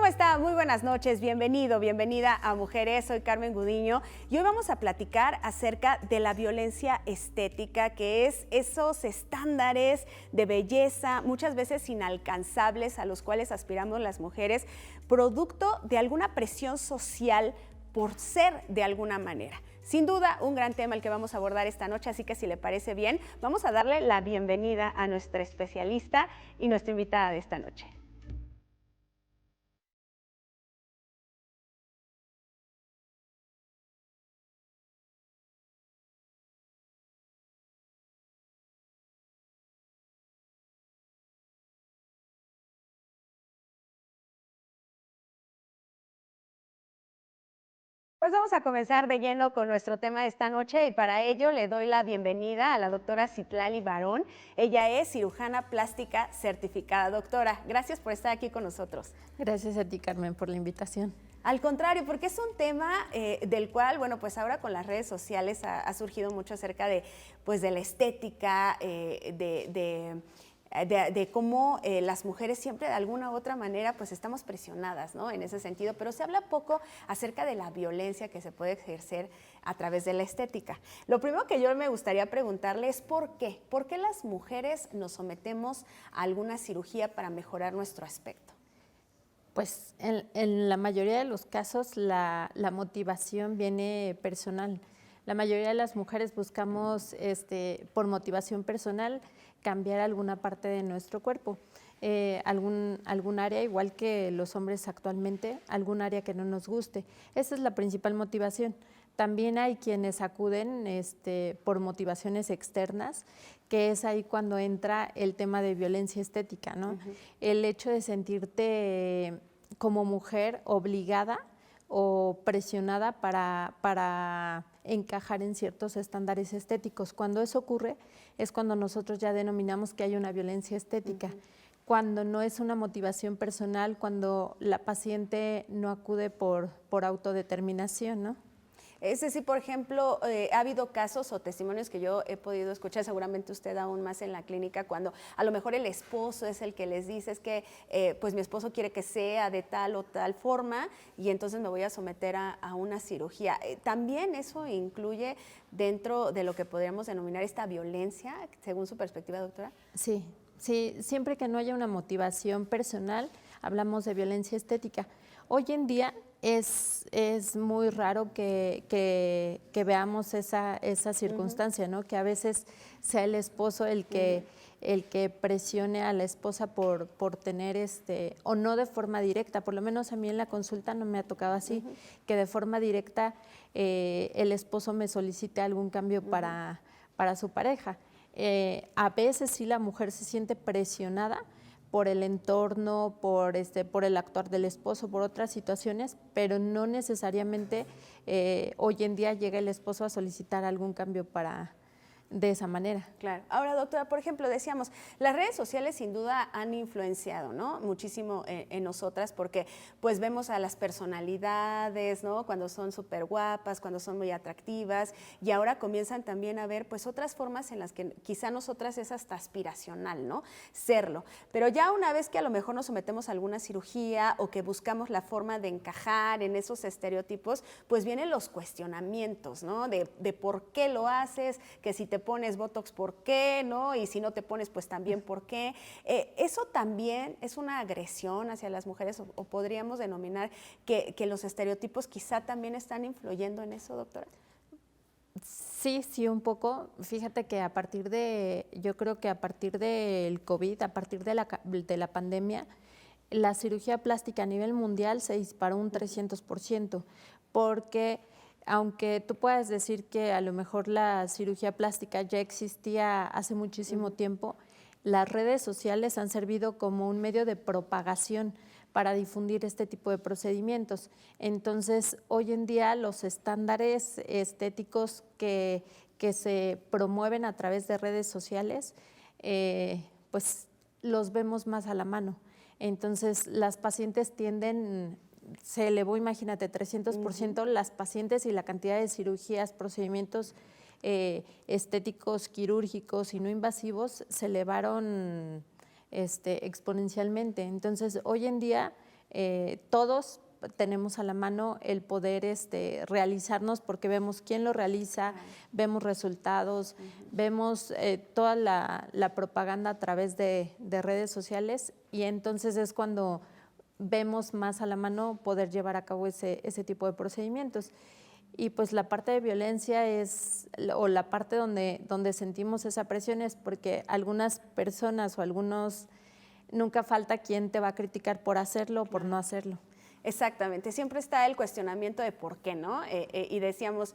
¿Cómo está? Muy buenas noches, bienvenido, bienvenida a Mujeres, soy Carmen Gudiño y hoy vamos a platicar acerca de la violencia estética, que es esos estándares de belleza muchas veces inalcanzables a los cuales aspiramos las mujeres, producto de alguna presión social por ser de alguna manera. Sin duda, un gran tema el que vamos a abordar esta noche, así que si le parece bien, vamos a darle la bienvenida a nuestra especialista y nuestra invitada de esta noche. Pues vamos a comenzar de lleno con nuestro tema de esta noche y para ello le doy la bienvenida a la doctora Citlali Barón. Ella es cirujana plástica certificada. Doctora, gracias por estar aquí con nosotros. Gracias a ti, Carmen, por la invitación. Al contrario, porque es un tema del cual, bueno, pues ahora con las redes sociales ha surgido mucho acerca de, pues, de la estética, de cómo las mujeres siempre de alguna u otra manera pues estamos presionadas, ¿no? En ese sentido, pero se habla poco acerca de la violencia que se puede ejercer a través de la estética. Lo primero que yo me gustaría preguntarle es ¿por qué? ¿Por qué las mujeres nos sometemos a alguna cirugía para mejorar nuestro aspecto? Pues en la mayoría de los casos la motivación viene personal. La mayoría de las mujeres buscamos por motivación personal cambiar alguna parte de nuestro cuerpo, algún área, igual que los hombres actualmente, algún área que no nos guste. Esa es la principal motivación. También hay quienes acuden por motivaciones externas, que es ahí cuando entra el tema de violencia estética, ¿no? El hecho de sentirte como mujer obligada o presionada para encajar en ciertos estándares estéticos. Cuando eso ocurre es cuando nosotros ya denominamos que hay una violencia estética. Cuando no es una motivación personal, cuando la paciente no acude por autodeterminación, ¿no? Es decir, por ejemplo, ha habido casos o testimonios que yo he podido escuchar, seguramente usted aún más en la clínica, cuando a lo mejor el esposo es el que les dice, es que pues mi esposo quiere que sea de tal o tal forma y entonces me voy a someter a una cirugía. ¿También eso incluye dentro de lo que podríamos denominar esta violencia, según su perspectiva, doctora? Sí, sí, siempre que no haya una motivación personal, hablamos de violencia estética. Hoy en día es muy raro que veamos esa circunstancia, ¿no? Que a veces sea el esposo el que presione a la esposa por tener o no de forma directa, por lo menos a mí en la consulta no me ha tocado así, que de forma directa el esposo me solicite algún cambio para su pareja. A veces sí la mujer se siente presionada por el entorno, por el actuar del esposo, por otras situaciones, pero no necesariamente hoy en día llega el esposo a solicitar algún cambio de esa manera. Claro. Ahora, doctora, por ejemplo, decíamos, las redes sociales sin duda han influenciado, ¿no? Muchísimo en nosotras porque pues vemos a las personalidades, ¿no? Cuando son súper guapas, cuando son muy atractivas y ahora comienzan también a ver pues otras formas en las que quizá nosotras es hasta aspiracional, ¿no? Serlo. Pero ya una vez que a lo mejor nos sometemos a alguna cirugía o que buscamos la forma de encajar en esos estereotipos, pues vienen los cuestionamientos, ¿no? De por qué lo haces, que si te pones Botox, ¿por qué? ¿No? Y si no te pones, pues también, ¿por qué? ¿Eso también es una agresión hacia las mujeres o podríamos denominar que los estereotipos quizá también están influyendo en eso, doctora? Sí, sí, un poco. Fíjate que yo creo que a partir del COVID, a partir de la pandemia, la cirugía plástica a nivel mundial se disparó un 300%, porque aunque tú puedas decir que a lo mejor la cirugía plástica ya existía hace muchísimo tiempo, las redes sociales han servido como un medio de propagación para difundir este tipo de procedimientos. Entonces, hoy en día los estándares estéticos que se promueven a través de redes sociales, pues los vemos más a la mano. Entonces, las pacientes se elevó, imagínate, 300% las pacientes y la cantidad de cirugías, procedimientos estéticos, quirúrgicos y no invasivos se elevaron exponencialmente. Entonces, hoy en día todos tenemos a la mano el poder realizarnos porque vemos quién lo realiza, vemos resultados, vemos toda la propaganda a través de redes sociales y entonces es cuando vemos más a la mano poder llevar a cabo ese tipo de procedimientos. Y pues la parte de violencia o la parte donde sentimos esa presión es porque algunas personas o algunos, nunca falta quien te va a criticar por hacerlo o por no hacerlo. Exactamente, siempre está el cuestionamiento de por qué, ¿no? Y decíamos,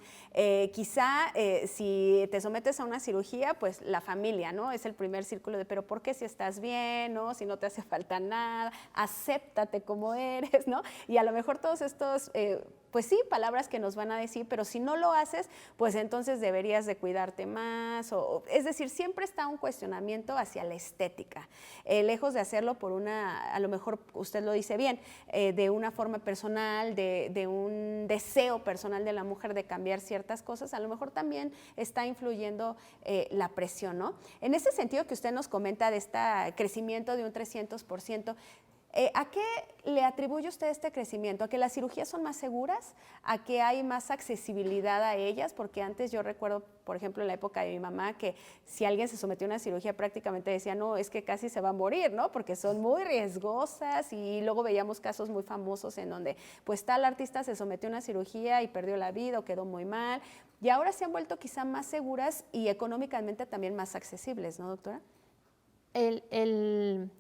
quizá si te sometes a una cirugía, pues la familia, ¿no? Es el primer círculo de, pero ¿por qué si estás bien, ¿no? Si no te hace falta nada, acéptate como eres, ¿no? Y a lo mejor todos estos, pues sí, palabras que nos van a decir, pero si no lo haces, pues entonces deberías de cuidarte más, es decir, siempre está un cuestionamiento hacia la estética, lejos de hacerlo por a lo mejor usted lo dice bien, de una forma personal, de un deseo personal de la mujer de cambiar ciertas cosas, a lo mejor también está influyendo la presión, ¿no? En ese sentido que usted nos comenta de este crecimiento de un 300%, ¿a qué le atribuye usted este crecimiento? ¿A que las cirugías son más seguras? ¿A que hay más accesibilidad a ellas? Porque antes yo recuerdo, por ejemplo, en la época de mi mamá, que si alguien se sometió a una cirugía prácticamente decía, no, es que casi se va a morir, ¿no? Porque son muy riesgosas y luego veíamos casos muy famosos en donde pues tal artista se sometió a una cirugía y perdió la vida o quedó muy mal. Y ahora se han vuelto quizá más seguras y económicamente también más accesibles, ¿no, doctora?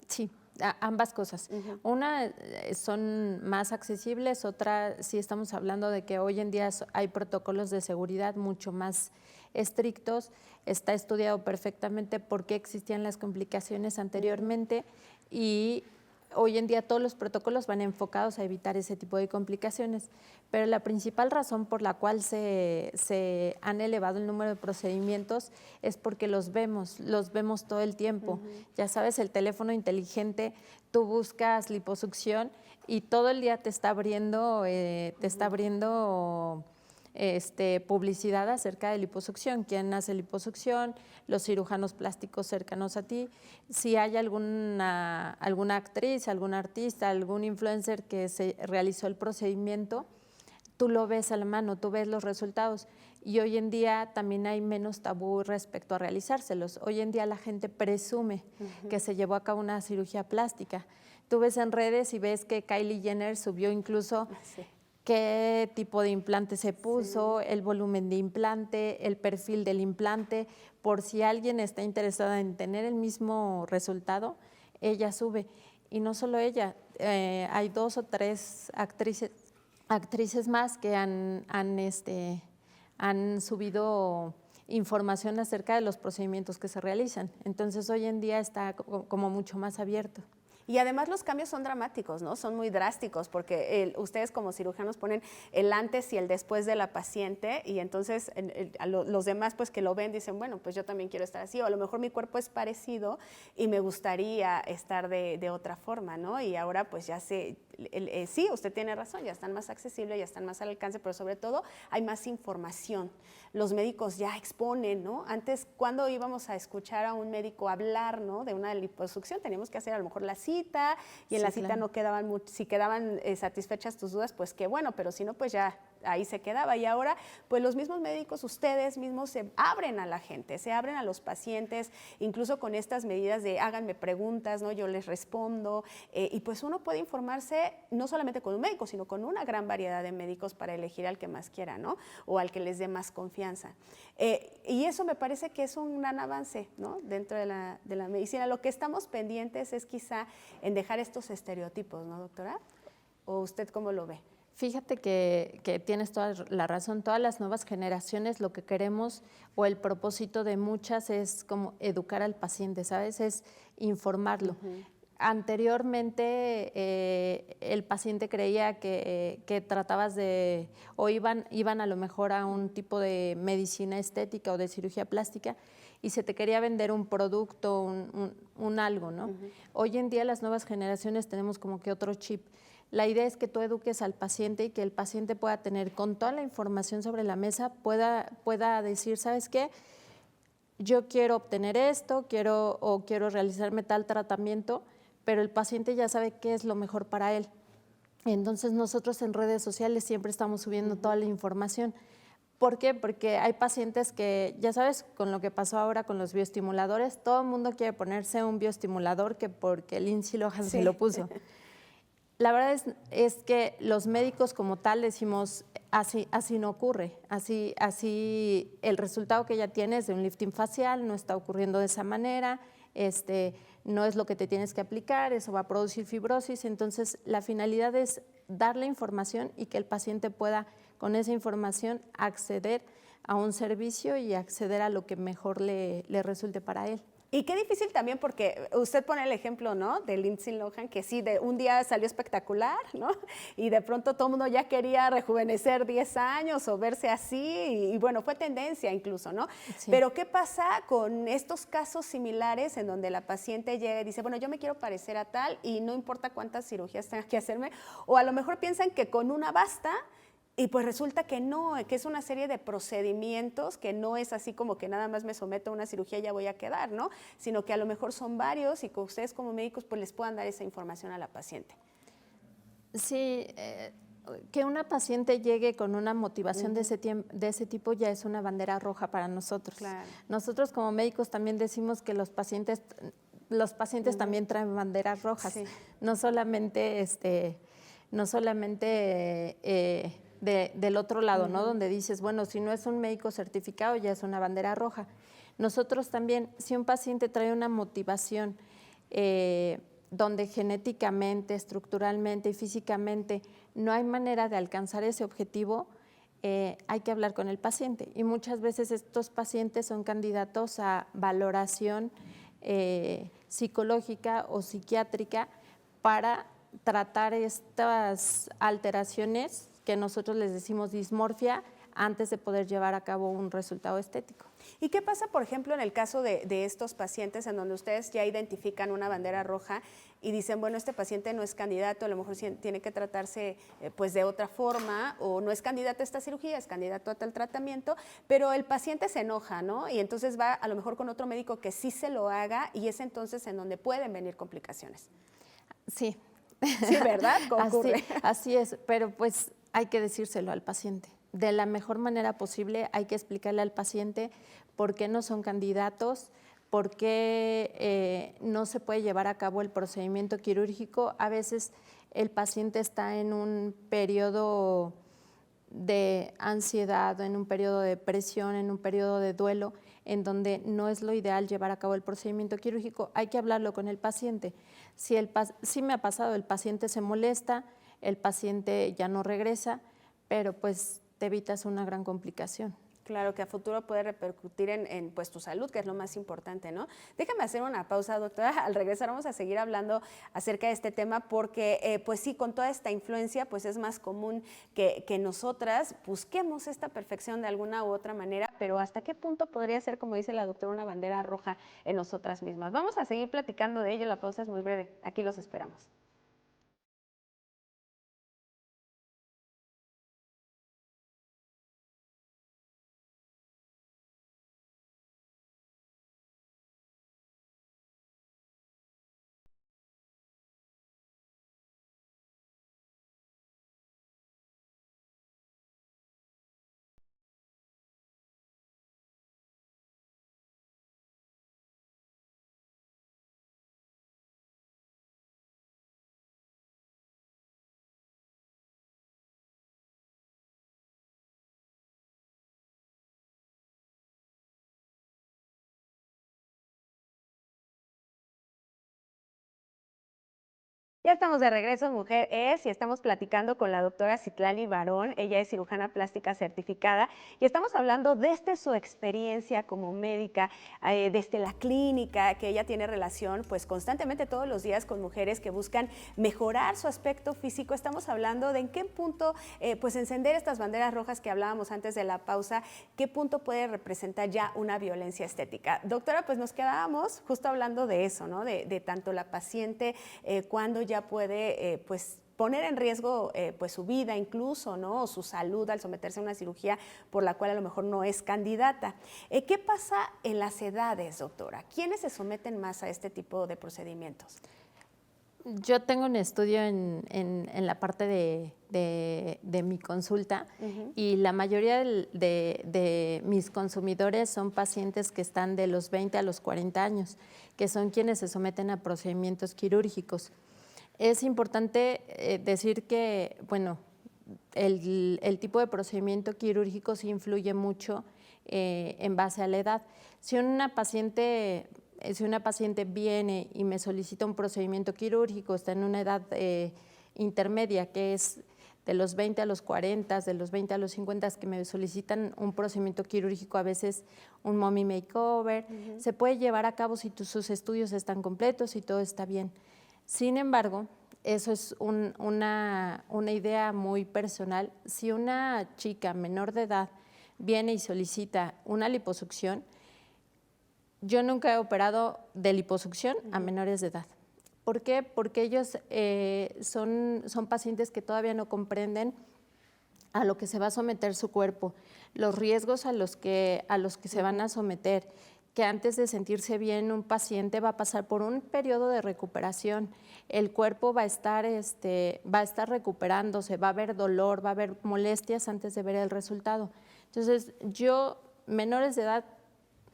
Sí. Ambas cosas. Una, son más accesibles, otra, sí estamos hablando de que hoy en día hay protocolos de seguridad mucho más estrictos, está estudiado perfectamente por qué existían las complicaciones anteriormente y hoy en día todos los protocolos van enfocados a evitar ese tipo de complicaciones, pero la principal razón por la cual se han elevado el número de procedimientos es porque los vemos todo el tiempo. Ya sabes, el teléfono inteligente, tú buscas liposucción y todo el día te está abriendo, publicidad acerca de liposucción, quién hace liposucción, los cirujanos plásticos cercanos a ti, si hay alguna actriz, algún artista, algún influencer que se realizó el procedimiento, tú lo ves a la mano, tú ves los resultados. Y hoy en día también hay menos tabú respecto a realizárselos. Hoy en día la gente presume que se llevó a cabo una cirugía plástica. Tú ves en redes y ves que Kylie Jenner subió incluso qué tipo de implante se puso, el volumen de implante, el perfil del implante, por si alguien está interesada en tener el mismo resultado, ella sube. Y no solo ella, hay 2 o 3 actrices más que han subido información acerca de los procedimientos que se realizan. Entonces hoy en día está como mucho más abierto. Y además los cambios son dramáticos, ¿no? Son muy drásticos porque ustedes como cirujanos ponen el antes y el después de la paciente y entonces los demás pues que lo ven dicen, bueno, pues yo también quiero estar así o a lo mejor mi cuerpo es parecido y me gustaría estar de otra forma, ¿no? Y ahora pues ya sí, usted tiene razón, ya están más accesibles, ya están más al alcance, pero sobre todo hay más información. Los médicos ya exponen, ¿no? Antes, cuando íbamos a escuchar a un médico hablar, ¿no? De una liposucción, teníamos que hacer a lo mejor la cita y en la cita no quedaban, si quedaban satisfechas tus dudas, pues qué bueno, pero si no, pues ya ahí se quedaba. Y ahora, pues los mismos médicos, ustedes mismos se abren a la gente, se abren a los pacientes, incluso con estas medidas de háganme preguntas, ¿no? Yo les respondo, y pues uno puede informarse no solamente con un médico, sino con una gran variedad de médicos para elegir al que más quiera, ¿no? O al que les dé más confianza. Y eso me parece que es un gran avance, ¿no? Dentro de la medicina. Lo que estamos pendientes es quizá en dejar estos estereotipos, ¿no, doctora? ¿O usted cómo lo ve? Fíjate que tienes toda la razón. Todas las nuevas generaciones lo que queremos o el propósito de muchas es como educar al paciente, ¿sabes? Es informarlo. Anteriormente el paciente creía que tratabas de, o iban a lo mejor a un tipo de medicina estética o de cirugía plástica y se te quería vender un producto, un algo, ¿no? Hoy en día las nuevas generaciones tenemos como que otro chip. La idea es que tú eduques al paciente y que el paciente pueda tener con toda la información sobre la mesa, pueda decir, ¿sabes qué? Yo quiero obtener esto, quiero realizarme tal tratamiento, pero el paciente ya sabe qué es lo mejor para él. Entonces nosotros en redes sociales siempre estamos subiendo toda la información. ¿Por qué? Porque hay pacientes que, ya sabes, con lo que pasó ahora con los bioestimuladores, todo el mundo quiere ponerse un bioestimulador que porque Lindsay Lohan se lo puso. La verdad es que los médicos como tal decimos, así no ocurre, así el resultado que ella tiene es de un lifting facial, no está ocurriendo de esa manera, no es lo que te tienes que aplicar, eso va a producir fibrosis. Entonces la finalidad es darle información y que el paciente pueda con esa información acceder a un servicio y acceder a lo que mejor le resulte para él. Y qué difícil también porque usted pone el ejemplo, ¿no?, de Lindsay Lohan, que sí, de un día salió espectacular, ¿no? Y de pronto todo el mundo ya quería rejuvenecer 10 años o verse así, y bueno, fue tendencia incluso, ¿no? Sí. Pero ¿qué pasa con estos casos similares en donde la paciente llega y dice, bueno, yo me quiero parecer a tal y no importa cuántas cirugías tenga que hacerme, o a lo mejor piensan que con una basta? Y pues resulta que no, que es una serie de procedimientos, que no es así como que nada más me someto a una cirugía y ya voy a quedar, ¿no? Sino que a lo mejor son varios y que ustedes como médicos pues les puedan dar esa información a la paciente. Sí, que una paciente llegue con una motivación de ese tipo ya es una bandera roja para nosotros. Claro. Nosotros como médicos también decimos que los pacientes también traen banderas rojas, sí. No solamente del otro lado, ¿no? Donde dices, bueno, si no es un médico certificado ya es una bandera roja. Nosotros también, si un paciente trae una motivación donde genéticamente, estructuralmente y físicamente no hay manera de alcanzar ese objetivo, hay que hablar con el paciente. Y muchas veces estos pacientes son candidatos a valoración psicológica o psiquiátrica para tratar estas alteraciones que nosotros les decimos dismorfia antes de poder llevar a cabo un resultado estético. ¿Y qué pasa, por ejemplo, en el caso de estos pacientes en donde ustedes ya identifican una bandera roja y dicen, bueno, este paciente no es candidato, a lo mejor tiene que tratarse pues de otra forma, o no es candidato a esta cirugía, es candidato a tal tratamiento, pero el paciente se enoja, ¿no? Y entonces va a lo mejor con otro médico que sí se lo haga, y es entonces en donde pueden venir complicaciones. Sí. Sí, ¿verdad? Ocurre. Así es, pero pues hay que decírselo al paciente. De la mejor manera posible hay que explicarle al paciente por qué no son candidatos, por qué no se puede llevar a cabo el procedimiento quirúrgico. A veces el paciente está en un periodo de ansiedad, en un periodo de depresión, en un periodo de duelo, en donde no es lo ideal llevar a cabo el procedimiento quirúrgico. Hay que hablarlo con el paciente. Sí me ha pasado, el paciente se molesta, el paciente ya no regresa, pero pues te evitas una gran complicación. Claro, que a futuro puede repercutir en pues, tu salud, que es lo más importante, ¿no? Déjame hacer una pausa, doctora. Al regresar vamos a seguir hablando acerca de este tema porque, pues sí, con toda esta influencia, pues es más común que nosotras busquemos esta perfección de alguna u otra manera, pero ¿hasta qué punto podría ser, como dice la doctora, una bandera roja en nosotras mismas? Vamos a seguir platicando de ello, la pausa es muy breve. Aquí los esperamos. Ya estamos de regreso, Mujer Es, y estamos platicando con la doctora Citlali Barón. Ella es cirujana plástica certificada y estamos hablando desde su experiencia como médica, desde la clínica, que ella tiene relación pues constantemente todos los días con mujeres que buscan mejorar su aspecto físico. Estamos hablando de en qué punto pues encender estas banderas rojas que hablábamos antes de la pausa, qué punto puede representar ya una violencia estética. Doctora, pues nos quedábamos justo hablando de eso, ¿no? De tanto la paciente cuando ya puede pues poner en riesgo pues su vida incluso, ¿no? O su salud al someterse a una cirugía por la cual a lo mejor no es candidata. ¿Qué pasa en las edades, doctora? ¿Quiénes se someten más a este tipo de procedimientos? Yo tengo un estudio en la parte de mi consulta y la mayoría de mis consumidores son pacientes que están de los 20 a los 40 años, que son quienes se someten a procedimientos quirúrgicos. Es importante decir que, bueno, el tipo de procedimiento quirúrgico sí influye mucho en base a la edad. Si una paciente viene y me solicita un procedimiento quirúrgico, está en una edad intermedia, que es de los 20 a los 40, de los 20 a los 50, que me solicitan un procedimiento quirúrgico, a veces un mommy makeover, se puede llevar a cabo si sus estudios están completos y todo está bien. Sin embargo, eso es una idea muy personal. Si una chica menor de edad viene y solicita una liposucción, yo nunca he operado de liposucción a menores de edad. ¿Por qué? Porque ellos son pacientes que todavía no comprenden a lo que se va a someter su cuerpo, los riesgos a los que se van a someter, que antes de sentirse bien un paciente va a pasar por un periodo de recuperación, el cuerpo va a estar recuperándose, va a haber dolor, va a haber molestias antes de ver el resultado. Entonces, yo, menores de edad,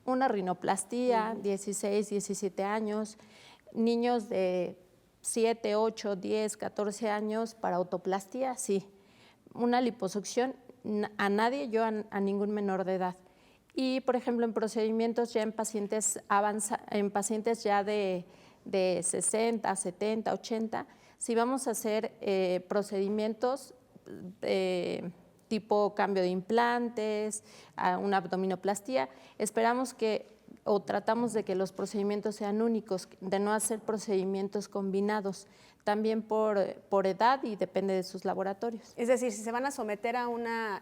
una rinoplastía, 16, 17 años, niños de 7, 8, 10, 14 años para autoplastía, sí. Una liposucción, a nadie, yo a ningún menor de edad. Y, por ejemplo, en procedimientos ya en pacientes ya de 60, 70, 80, si vamos a hacer procedimientos tipo cambio de implantes, una abdominoplastía, esperamos o tratamos de que los procedimientos sean únicos, de no hacer procedimientos combinados, también por edad y depende de sus laboratorios. Es decir, si se van a someter a una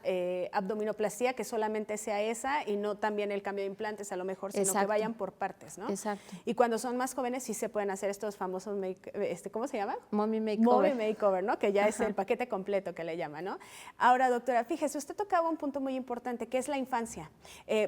abdominoplastía, que solamente sea esa y no también el cambio de implantes a lo mejor, sino que vayan por partes, ¿no? Exacto. Y cuando son más jóvenes sí se pueden hacer estos famosos, ¿cómo se llama? Mommy makeover. Mommy makeover, ¿no? Que ya es el paquete completo que le llaman, ¿no? Ahora, doctora, fíjese, usted tocaba un punto muy importante, que es la infancia.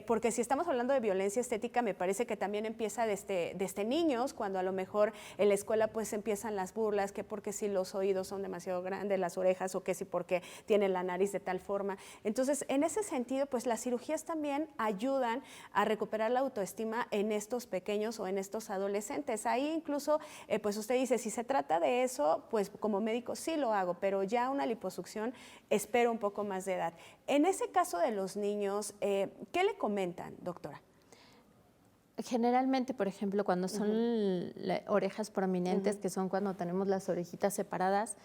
Porque si estamos hablando de violencia estética, me parece que también empieza desde niños, cuando a lo mejor en la escuela pues empiezan las burlas, que porque si los oídos son demasiado grandes, las orejas, o que si porque tienen la nariz de tal forma. Entonces, en ese sentido, pues las cirugías también ayudan a recuperar la autoestima en estos pequeños o en estos adolescentes. Ahí incluso, pues usted dice, si se trata de eso, pues como médico sí lo hago, pero ya una liposucción espero un poco más de edad. En ese caso de los niños, ¿qué le comentan, doctora? Generalmente, por ejemplo, cuando son orejas prominentes, que son cuando tenemos las orejitas separadas,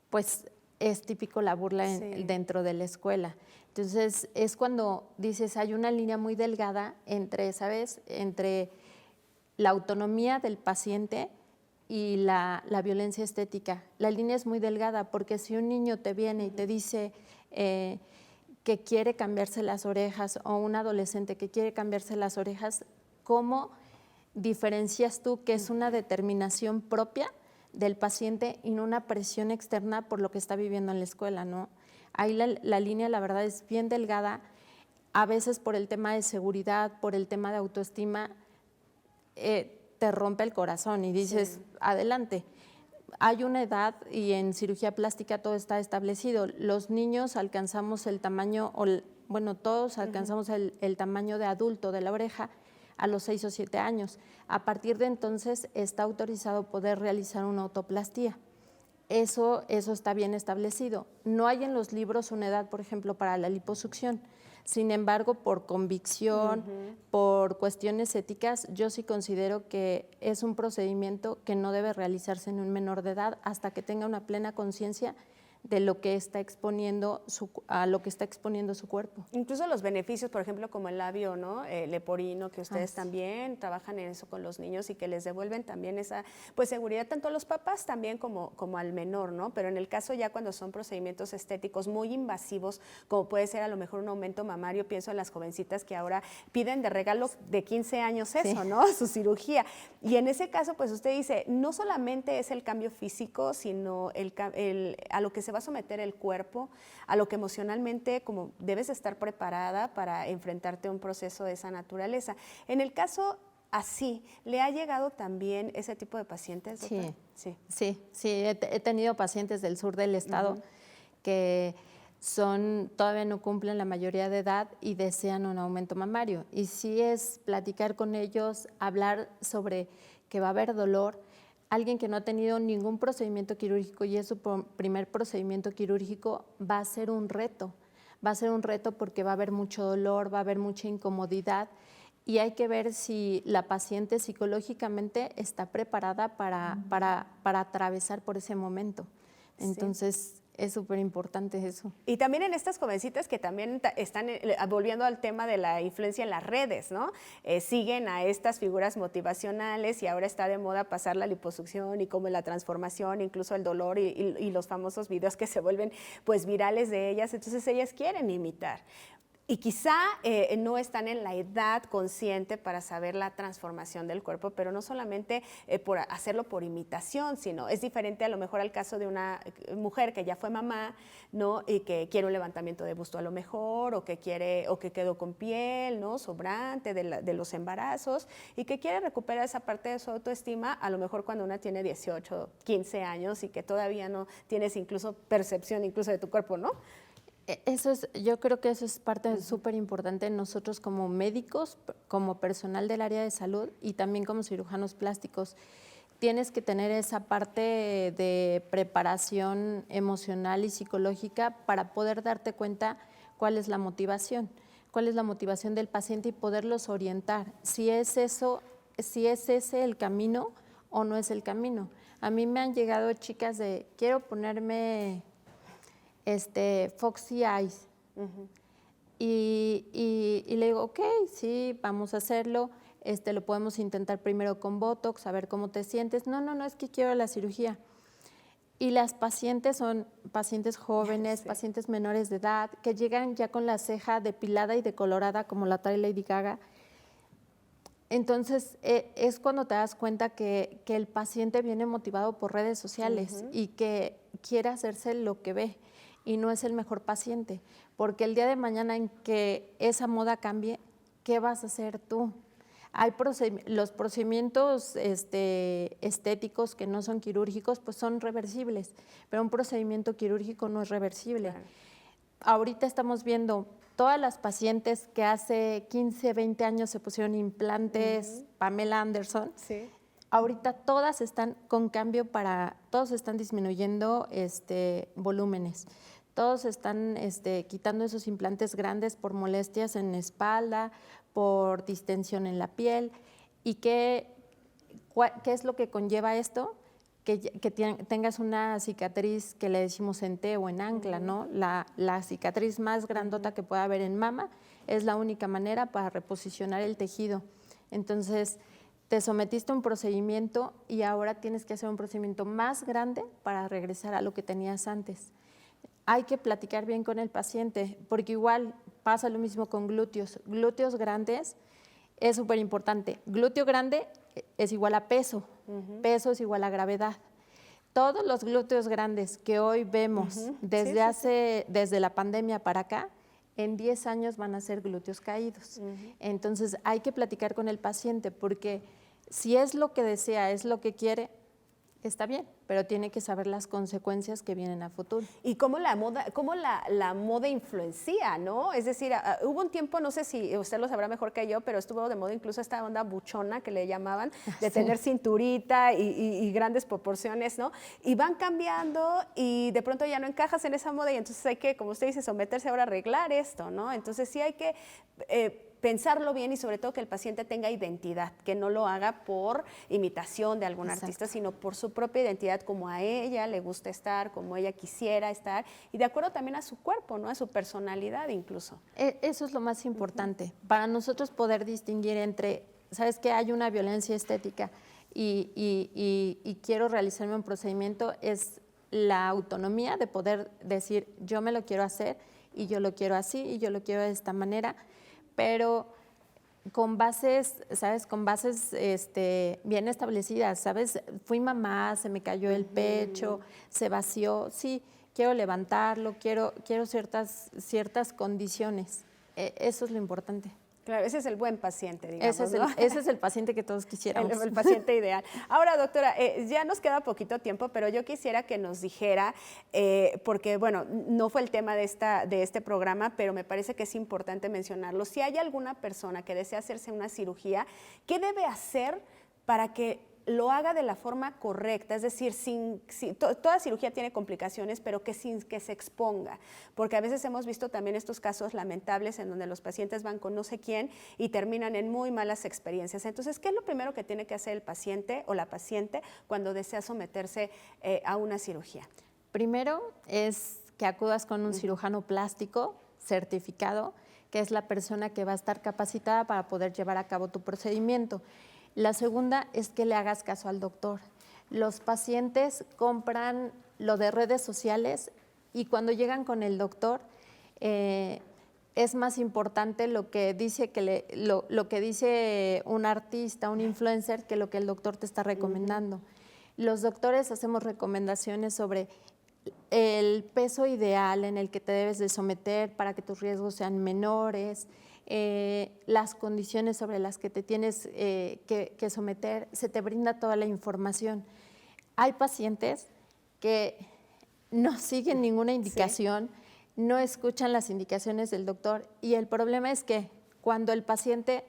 pues es típico la burla dentro de la escuela. Entonces, es cuando dices, hay una línea muy delgada entre, ¿sabes?, entre la autonomía del paciente y la violencia estética. La línea es muy delgada porque si un niño te viene y te dice que quiere cambiarse las orejas, o un adolescente que quiere cambiarse las orejas, ¿cómo diferencias tú que es una determinación propia del paciente y no una presión externa por lo que está viviendo en la escuela, ¿no? Ahí la línea, la verdad, es bien delgada. A veces por el tema de seguridad, por el tema de autoestima, te rompe el corazón y dices, adelante. Hay una edad y en cirugía plástica todo está establecido. Los niños alcanzamos el tamaño, todos alcanzamos el tamaño de adulto de la oreja a los 6 o 7 años. A partir de entonces está autorizado poder realizar una autoplastía. Eso está bien establecido. No hay en los libros una edad, por ejemplo, para la liposucción. Sin embargo, por convicción, por cuestiones éticas, yo sí considero que es un procedimiento que no debe realizarse en un menor de edad hasta que tenga una plena conciencia de lo que está exponiendo a lo que está exponiendo su cuerpo. Incluso los beneficios, por ejemplo, como el labio, ¿no? Leporino, que ustedes también trabajan en eso con los niños y que les devuelven también esa pues seguridad tanto a los papás también como al menor, ¿no? Pero en el caso ya cuando son procedimientos estéticos muy invasivos, como puede ser a lo mejor un aumento mamario, pienso en las jovencitas que ahora piden de regalo de 15 años eso, ¿no? Su cirugía. Y en ese caso, pues usted dice, no solamente es el cambio físico, sino a lo que se va a someter el cuerpo, a lo que emocionalmente como debes estar preparada para enfrentarte a un proceso de esa naturaleza. En el caso así, ¿le ha llegado también ese tipo de pacientes, doctora? Sí, Sí. Sí, he tenido pacientes del sur del estado que todavía no cumplen la mayoría de edad y desean un aumento mamario. Y sí es platicar con ellos, hablar sobre que va a haber dolor. Alguien que no ha tenido ningún procedimiento quirúrgico y es su primer procedimiento quirúrgico, va a ser un reto. Va a ser un reto porque va a haber mucho dolor, va a haber mucha incomodidad y hay que ver si la paciente psicológicamente está preparada para atravesar por ese momento. Entonces, es súper importante eso. Y también en estas jovencitas que también están volviendo al tema de la influencia en las redes, ¿no? Siguen a estas figuras motivacionales y ahora está de moda pasar la liposucción y como la transformación, incluso el dolor y los famosos videos que se vuelven pues virales de ellas, entonces ellas quieren imitar. Y quizá no están en la edad consciente para saber la transformación del cuerpo, pero no solamente por hacerlo por imitación, sino es diferente a lo mejor al caso de una mujer que ya fue mamá, ¿no? Y que quiere un levantamiento de busto a lo mejor, o que quedó con piel, ¿no? Sobrante de los embarazos, y que quiere recuperar esa parte de su autoestima, a lo mejor cuando una tiene 18, 15 años y que todavía no tienes incluso percepción incluso de tu cuerpo, ¿no? Yo creo que eso es parte súper importante en nosotros como médicos, como personal del área de salud y también como cirujanos plásticos. Tienes que tener esa parte de preparación emocional y psicológica para poder darte cuenta cuál es la motivación del paciente y poderlos orientar. Si es ese el camino o no es el camino. A mí me han llegado chicas de, quiero ponerme Foxy Eyes. Y le digo, ok, sí, vamos a hacerlo. Lo podemos intentar primero con Botox, a ver cómo te sientes. No, es que quiero la cirugía. Y las pacientes son pacientes jóvenes, sí, pacientes menores de edad, que llegan ya con la ceja depilada y decolorada como la trae Lady Gaga. Entonces, es cuando te das cuenta que el paciente viene motivado por redes sociales y que quiere hacerse lo que ve y no es el mejor paciente, porque el día de mañana en que esa moda cambie, ¿qué vas a hacer tú? Hay los procedimientos estéticos que no son quirúrgicos, pues son reversibles, pero un procedimiento quirúrgico no es reversible. Claro. Ahorita estamos viendo todas las pacientes que hace 15, 20 años se pusieron implantes, Pamela Anderson, sí, ahorita todas están con cambio todos están disminuyendo volúmenes. Todos están quitando esos implantes grandes por molestias en la espalda, por distensión en la piel. ¿Y qué es lo que conlleva esto? Que tengas una cicatriz que le decimos en T o en ancla, ¿no? La cicatriz más grandota que pueda haber en mama es la única manera para reposicionar el tejido. Entonces, te sometiste a un procedimiento y ahora tienes que hacer un procedimiento más grande para regresar a lo que tenías antes. Hay que platicar bien con el paciente, porque igual pasa lo mismo con glúteos. Glúteos grandes es súper importante. Glúteo grande es igual a peso, peso es igual a gravedad. Todos los glúteos grandes que hoy vemos desde la pandemia para acá, en 10 años van a ser glúteos caídos. Entonces hay que platicar con el paciente, porque si es lo que desea, es lo que quiere, está bien, pero tiene que saber las consecuencias que vienen a futuro. Y cómo la moda influencia, ¿no? Es decir, hubo un tiempo, no sé si usted lo sabrá mejor que yo, pero estuvo de moda incluso esta onda buchona que le llamaban, de tener cinturita y grandes proporciones, ¿no? Y van cambiando y de pronto ya no encajas en esa moda y entonces hay que, como usted dice, someterse ahora a arreglar esto, ¿no? Entonces sí hay que pensarlo bien y sobre todo que el paciente tenga identidad, que no lo haga por imitación de algún artista, sino por su propia identidad, como a ella le gusta estar, como ella quisiera estar, y de acuerdo también a su cuerpo, ¿no? A su personalidad incluso. Eso es lo más importante, para nosotros poder distinguir entre, ¿sabes qué? Hay una violencia estética y quiero realizarme un procedimiento, es la autonomía de poder decir, yo me lo quiero hacer y yo lo quiero así y yo lo quiero de esta manera, pero con bases, ¿sabes? Con bases bien establecidas, ¿sabes? Fui mamá, se me cayó el pecho, se vació, sí, quiero levantarlo, quiero ciertas condiciones. Eso es lo importante. Claro, ese es el buen paciente, digamos, Ese es el paciente que todos quisiéramos. El paciente ideal. Ahora, doctora, ya nos queda poquito tiempo, pero yo quisiera que nos dijera, porque, bueno, no fue el tema de este programa, pero me parece que es importante mencionarlo. Si hay alguna persona que desea hacerse una cirugía, ¿qué debe hacer para que lo haga de la forma correcta? Es decir, toda cirugía tiene complicaciones, pero que sin que se exponga, porque a veces hemos visto también estos casos lamentables en donde los pacientes van con no sé quién y terminan en muy malas experiencias. Entonces, ¿qué es lo primero que tiene que hacer el paciente o la paciente cuando desea someterse a una cirugía? Primero es que acudas con un cirujano plástico certificado, que es la persona que va a estar capacitada para poder llevar a cabo tu procedimiento. La segunda es que le hagas caso al doctor. Los pacientes compran lo de redes sociales y cuando llegan con el doctor es más importante lo que dice lo que dice un artista, un influencer, que lo que el doctor te está recomendando. Los doctores hacemos recomendaciones sobre el peso ideal en el que te debes de someter para que tus riesgos sean menores, las condiciones sobre las que te tienes que someter, se te brinda toda la información. Hay pacientes que no siguen ninguna indicación, no escuchan las indicaciones del doctor y el problema es que cuando el paciente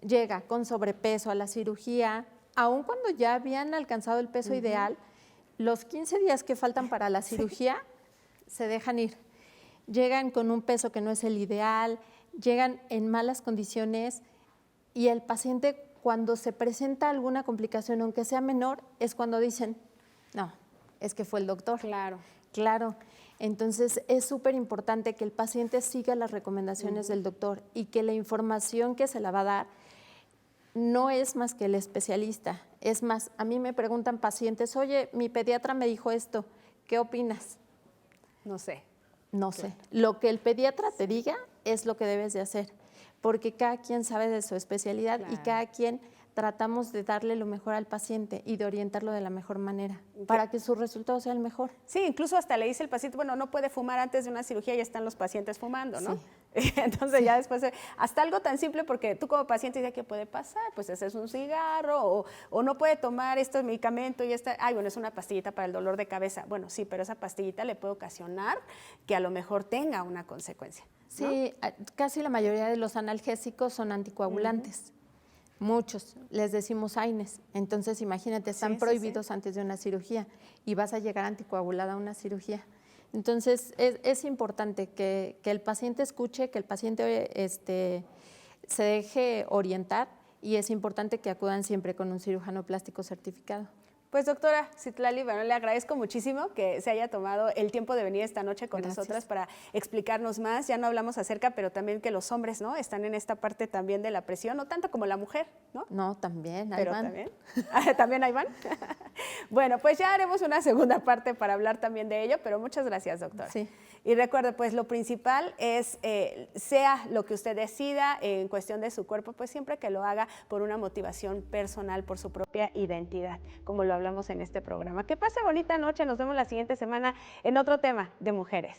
llega con sobrepeso a la cirugía, aun cuando ya habían alcanzado el peso ideal, los 15 días que faltan para la cirugía se dejan ir. Llegan con un peso que no es el ideal, llegan en malas condiciones y el paciente, cuando se presenta alguna complicación, aunque sea menor, es cuando dicen, no, es que fue el doctor. Claro. Claro. Entonces, es súper importante que el paciente siga las recomendaciones del doctor y que la información que se la va a dar no es más que el especialista. Es más, a mí me preguntan pacientes, oye, mi pediatra me dijo esto, ¿qué opinas? No sé. No sé. Lo que el pediatra te diga es lo que debes de hacer, porque cada quien sabe de su especialidad y cada quien tratamos de darle lo mejor al paciente y de orientarlo de la mejor manera para que su resultado sea el mejor. Sí, incluso hasta le dice el paciente, bueno, no puede fumar antes de una cirugía y ya están los pacientes fumando, ¿no? Sí. Entonces ya después, hasta algo tan simple, porque tú como paciente dices, ¿qué puede pasar? Pues ese es un cigarro o no puede tomar este medicamento y bueno, es una pastillita para el dolor de cabeza. Bueno, sí, pero esa pastillita le puede ocasionar que a lo mejor tenga una consecuencia, ¿no? Sí, casi la mayoría de los analgésicos son anticoagulantes. Muchos, les decimos AINES. Entonces, imagínate, están prohibidos antes de una cirugía y vas a llegar anticoagulada a una cirugía. Entonces, es importante que el paciente escuche, que el paciente se deje orientar y es importante que acudan siempre con un cirujano plástico certificado. Pues doctora Citlali, bueno, le agradezco muchísimo que se haya tomado el tiempo de venir esta noche con nosotras para explicarnos más. Ya no hablamos acerca, pero también que los hombres, ¿no?, están en esta parte también de la presión, no tanto como la mujer, ¿no? No, también, ahí pero van. También. ¿También ahí van? Bueno, pues ya haremos una segunda parte para hablar también de ello, pero muchas gracias, doctora. Sí. Y recuerde, pues lo principal es, sea lo que usted decida en cuestión de su cuerpo, pues siempre que lo haga por una motivación personal, por su propia identidad, como lo hablamos en este programa. Que pase bonita noche, nos vemos la siguiente semana en otro tema de mujeres.